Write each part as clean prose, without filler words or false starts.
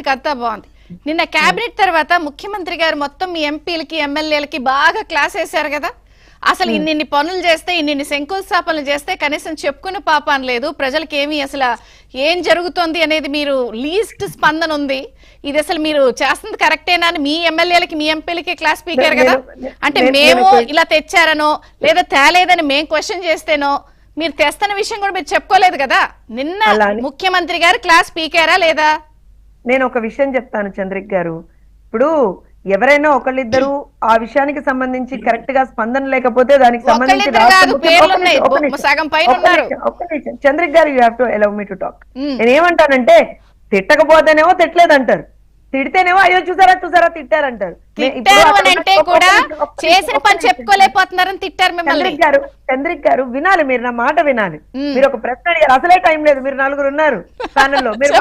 వినడానికి అంతా బాగుంది. నిన్న కేబినెట్ తర్వాత ముఖ్యమంత్రి గారు మొత్తం మీ ఎంపీలకి ఎమ్మెల్యేలకి బాగా క్లాస్ వేశారు కదా. అసలు ఇన్ని పనులు చేస్తే, ఇన్ని శంకుస్థాపనలు చేస్తే కనీసం చెప్పుకునే పాపం లేదు. ప్రజలకి ఏమి అసలు ఏం జరుగుతోంది అనేది మీరు లీస్ట్ స్పందన ఉంది. ఇది అసలు మీరు చేస్తుంది కరెక్టేనా అని మీ ఎమ్మెల్యేలకి మీ ఎంపీలకి క్లాస్ పీకారు కదా. అంటే మేము ఇలా తెచ్చారనో లేదా తేలేదని మేము క్వశ్చన్ చేస్తేనో మీరు తెస్తున్న విషయం కూడా మీరు చెప్పుకోలేదు కదా. నిన్న ముఖ్యమంత్రి గారు క్లాస్ పీకారా లేదా? నేను ఒక విషయం చెప్తాను చంద్రిక్ గారు. ఇప్పుడు ఎవరైనా ఒకళ్ళిద్దరు ఆ విషయానికి సంబంధించి కరెక్ట్ గా స్పందన లేకపోతే దానికి సంబంధించి చంద్రిక్ గారు you have to allow me to talk. నేను ఏమంటానంటే తిట్టకపోతేనేమో తిట్టలేదంటారు, తిడితేనేమో అయ్యో చూసారా చూసారా తిట్టారంటారు. చంద్రిక్ గారు వినాలి, మీరు నా మాట వినాలి. మీరు ఒక ప్రశ్న అడిగారు, అసలే టైం లేదు, మీరు నలుగురు ఉన్నారు ఛానల్లో, మీరు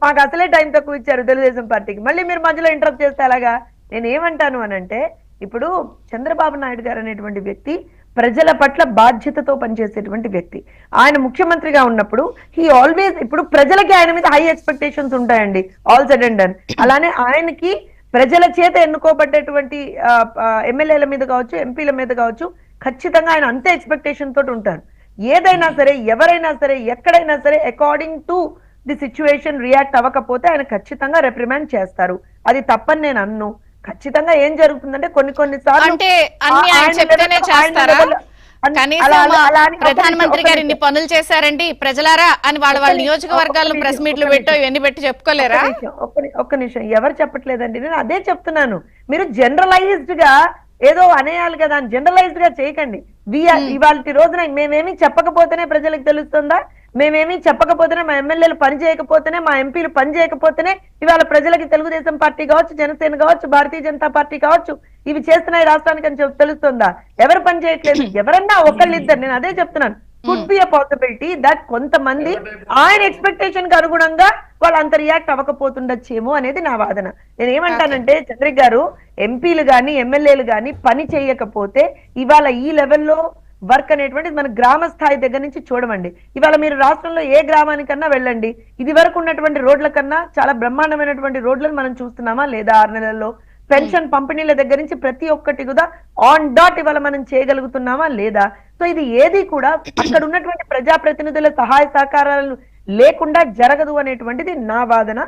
మాకు అసలే టైం తక్కువ ఇచ్చారు తెలుగుదేశం పార్టీకి, మళ్ళీ మీరు మధ్యలో ఇంటరప్ట్ చేస్తే అలాగా. నేను ఏమంటాను అనంటే, ఇప్పుడు చంద్రబాబు నాయుడు గారు అనేటువంటి వ్యక్తి ప్రజల పట్ల బాధ్యతతో పనిచేసేటువంటి వ్యక్తి. ఆయన ముఖ్యమంత్రిగా ఉన్నప్పుడు హీ ఆల్వేస్, ఇప్పుడు ప్రజలకి ఆయన మీద హై ఎక్స్పెక్టేషన్స్ ఉంటాయండి ఆల్ సడన్ అండ్ డన్. అలానే ఆయనకి ప్రజల చేత ఎన్నుకోబడ్డటువంటి ఎమ్మెల్యేల మీద కావచ్చు, ఎంపీల మీద కావచ్చు, ఖచ్చితంగా ఆయన అంతే ఎక్స్పెక్టేషన్ తోటి ఉంటారు. ఏదైనా సరే, ఎవరైనా సరే, ఎక్కడైనా సరే according to the situation react అవ్వకపోతే ఆయన ఖచ్చితంగా రిప్రిమాండ్ చేస్తారు. అది తప్పని నేను అన్ను. ఖచ్చితంగా ఏం జరుగుతుందంటే కొన్ని సార్లు ప్రధానమంత్రి గారు ఇన్ని పనులు చేశారండి ప్రజలారా అని వాళ్ళ నియోజకవర్గాల్లో ప్రెస్ మీట్లు పెట్టో ఇవన్నీ పెట్టి చెప్పుకోలేరా? ఒక్క నిమిషం, ఎవరు చెప్పట్లేదండి, నేను అదే చెప్తున్నాను. మీరు జనరలైజ్డ్ గా ఏదో అనేయాలి కదా అని జనరలైజ్డ్ గా చేయకండి. ఇవాళ రోజున మేమేమి చెప్పకపోతేనే ప్రజలకు తెలుస్తుందా? మేమేమి చెప్పకపోతేనే, మా ఎమ్మెల్యేలు పని చేయకపోతేనే, మా ఎంపీలు పని చేయకపోతేనే ఇవాళ ప్రజలకి తెలుగుదేశం పార్టీ కావచ్చు, జనసేన కావచ్చు, భారతీయ జనతా పార్టీ కావచ్చు ఇవి చేస్తున్నాయి రాష్ట్రానికి అని తెలుస్తుందా? ఎవరు పని చేయట్లేదు, ఎవరన్నా ఒకళ్ళిద్దరు. నేను అదే చెప్తున్నాను, could be a possibility that కొంతమంది ఆయన ఎక్స్పెక్టేషన్ కి అనుగుణంగా వాళ్ళు అంత రియాక్ట్ అవ్వకపోతుండొచ్చేమో అనేది నా వాదన. నేను ఏమంటానంటే చంద్రిక్ గారు, ఎంపీలు గాని ఎమ్మెల్యేలు గాని పని చేయకపోతే ఇవాళ ఈ లెవెల్లో వర్క్ అనేటువంటిది మన గ్రామ స్థాయి దగ్గర నుంచి చూడమండి. ఇవాళ మీరు రాష్ట్రంలో ఏ గ్రామానికన్నా వెళ్ళండి, ఇది వరకు ఉన్నటువంటి రోడ్ల కన్నా చాలా బ్రహ్మాండమైనటువంటి రోడ్లను మనం చూస్తున్నామా లేదా? 6 నెలల్లో పెన్షన్ పంపిణీల దగ్గర నుంచి ప్రతి ఒక్కటి కూడా ఆన్ డాట్ ఇవాళ మనం చేయగలుగుతున్నామా లేదా? సో ఇది ఏది కూడా అక్కడ ఉన్నటువంటి ప్రజాప్రతినిధుల సహాయ సహకారాలు లేకుండా జరగదు అనేటువంటిది నా వాదన.